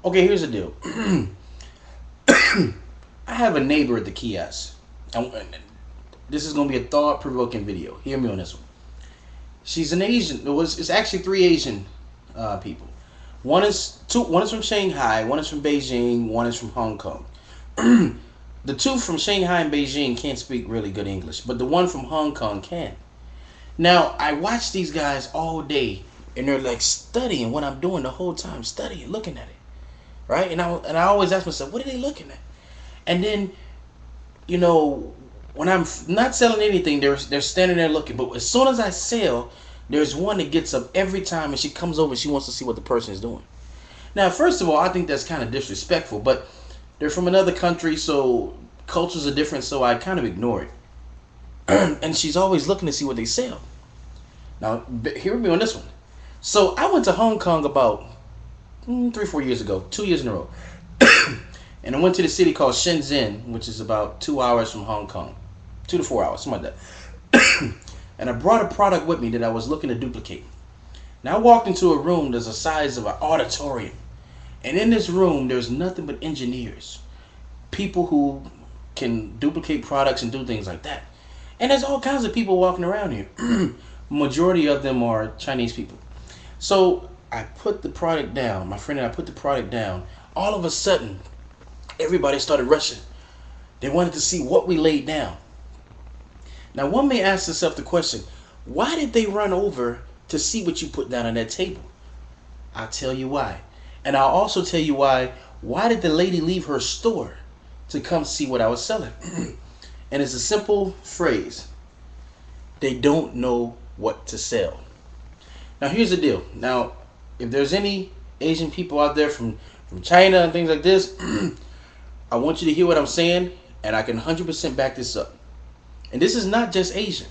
Okay, here's the deal. I have a neighbor at the kiosk. This is gonna be a thought-provoking video. Hear me on this one. She's an Asian. It's actually three Asian people. One is from Shanghai. One is from Beijing. One is from Hong Kong. The two from Shanghai and Beijing can't speak really good English, but the one from Hong Kong can. Now I watch these guys all day, and they're like studying what I'm doing the whole time, studying, looking at it, right? And I always ask myself, what are they looking at? And then, you know, when I'm not selling anything, they're standing there looking. But as soon as I sell, there's one that gets up every time, and she comes over and she wants to see what the person is doing. Now, first of all, I think that's kind of disrespectful, but they're from another country, so cultures are different, so I kind of ignore it. And she's always looking to see what they sell. Now, hear me on this one. So I went to Hong Kong about 3-4 years ago, 2 years in a row. And I went to the city called Shenzhen, which is about 2 hours from Hong Kong. 2 to 4 hours, something like that. And I brought a product with me that I was looking to duplicate. Now I walked into a room that's the size of an auditorium. And in this room, there's nothing but engineers. People who can duplicate products and do things like that. And there's all kinds of people walking around here. Majority of them are Chinese people. So I put the product down. My friend and I put the product down. All of a sudden, everybody started rushing. They wanted to see what we laid down. Now, one may ask themselves the question, why did they run over to see what you put down on that table? I'll tell you why. And I'll also tell you why did the lady leave her store to come see what I was selling? And it's a simple phrase. They don't know what to sell. Now, here's the deal. Now, if there's any Asian people out there from China and things like this, I want you to hear what I'm saying, and I can 100% back this up. And this is not just Asia.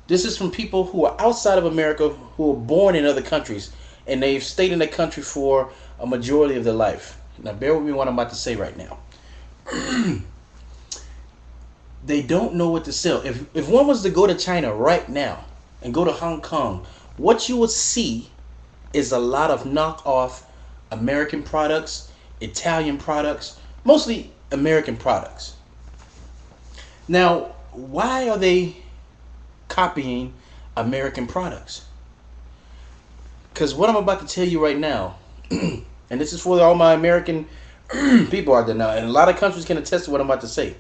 This is from people who are outside of America, who are born in other countries, and they've stayed in the country for a majority of their life. Now, bear with me what I'm about to say right now. They don't know what to sell. If one was to go to China right now and go to Hong Kong, what you would see is a lot of knockoff American products, Italian products, mostly American products. Now, why are they copying American products? Because what I'm about to tell you right now, and this is for all my American people out there now, and a lot of countries can attest to what I'm about to say.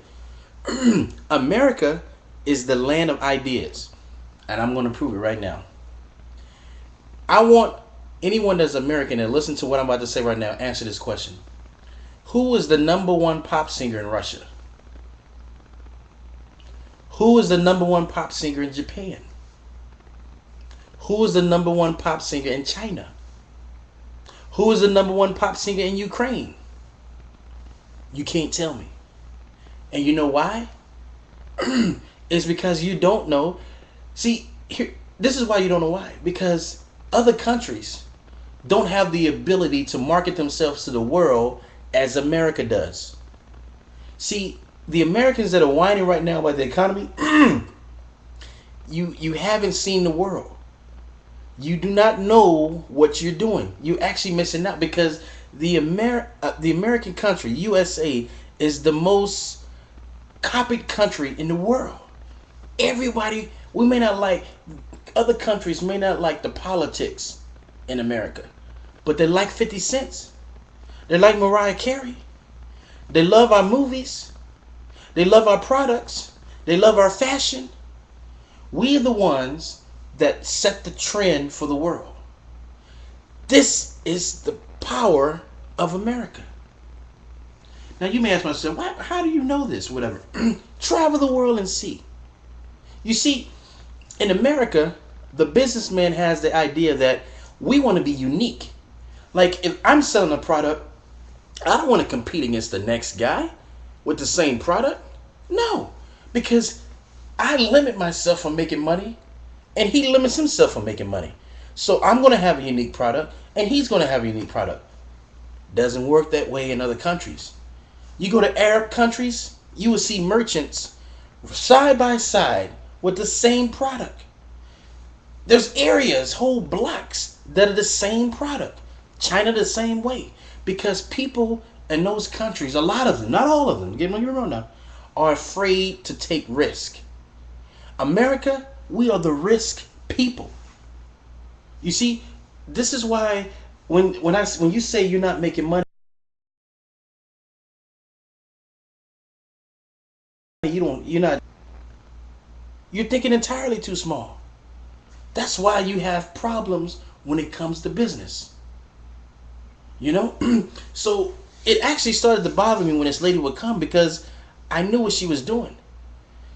America is the land of ideas, and I'm going to prove it right now. I want anyone that's American and listen to what I'm about to say right now, answer this question. Who is the number one pop singer in Russia? Who is the number one pop singer in Japan? Who is the number one pop singer in China? Who is the number one pop singer in Ukraine? You can't tell me. And you know why? It's because you don't know. See, this is why you don't know why. Because other countries don't have the ability to market themselves to the world as America does. See, the Americans that are whining right now about the economy, you haven't seen the world. You do not know what you're doing. You're actually missing out because the American country, USA, is the most copied country in the world. Everybody, we may not like, other countries may not like the politics in America, but they like 50 cents. They like Mariah Carey. They love our movies. They love our products. They love our fashion. We are the ones that set the trend for the world. This is the power of America. Now you may ask myself, how do you know this? Whatever. Travel the world and see. You see, in America, the businessman has the idea that we want to be unique. Like if I'm selling a product, I don't want to compete against the next guy with the same product. No, because I limit myself from making money and he limits himself from making money. So I'm going to have a unique product and he's going to have a unique product. Doesn't work that way in other countries. You go to Arab countries, you will see merchants side by side with the same product. There's areas, whole blocks that are the same product. China the same way. Because people in those countries, a lot of them, not all of them, get me wrong now, are afraid to take risk. America, we are the risk people. You see, this is why when you say you're not making money, you're thinking entirely too small. That's why you have problems when it comes to business. You know? So it actually started to bother me when this lady would come because I knew what she was doing.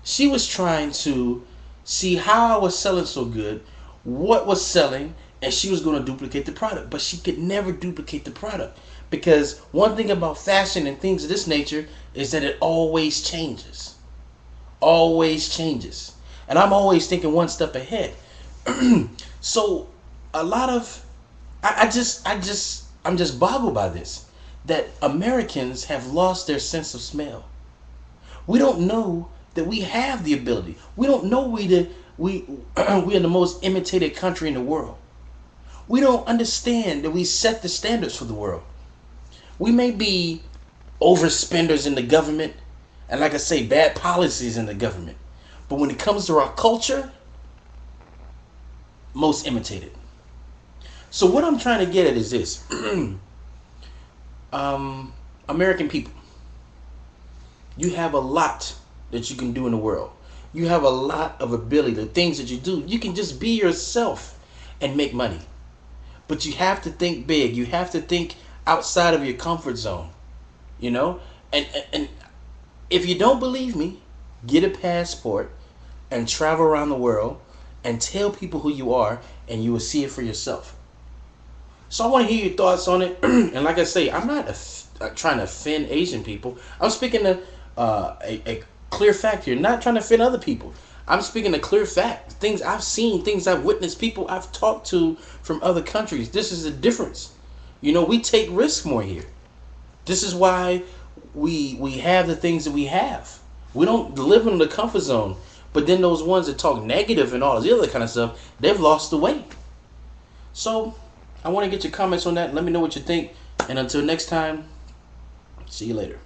She was trying to see how I was selling so good, what was selling, and she was going to duplicate the product. But she could never duplicate the product because one thing about fashion and things of this nature is that it always changes. Always changes. And I'm always thinking one step ahead. So a lot of I'm just boggled by this, that Americans have lost their sense of smell. We don't know that we have the ability. We don't know we are the most imitated country in the world. We don't understand that we set the standards for the world. We may be overspenders in the government, and like I say, bad policies in the government. But when it comes to our culture, most imitated. So what I'm trying to get at is this. American people, you have a lot that you can do in the world. You have a lot of ability. The things that you do, you can just be yourself and make money. But you have to think big. You have to think outside of your comfort zone. You know? And if you don't believe me, get a passport and travel around the world and tell people who you are, and you will see it for yourself. So I want to hear your thoughts on it. And like I say, I'm not trying to offend Asian people. I'm speaking to a clear fact here. Not trying to offend other people. I'm speaking a clear fact. Things I've seen, things I've witnessed, people I've talked to from other countries. This is the difference. You know, we take risks more here. This is why we have the things that we have. We don't live in the comfort zone. But then those ones that talk negative and all this other kind of stuff, they've lost the way. So I want to get your comments on that. Let me know what you think. And until next time, see you later.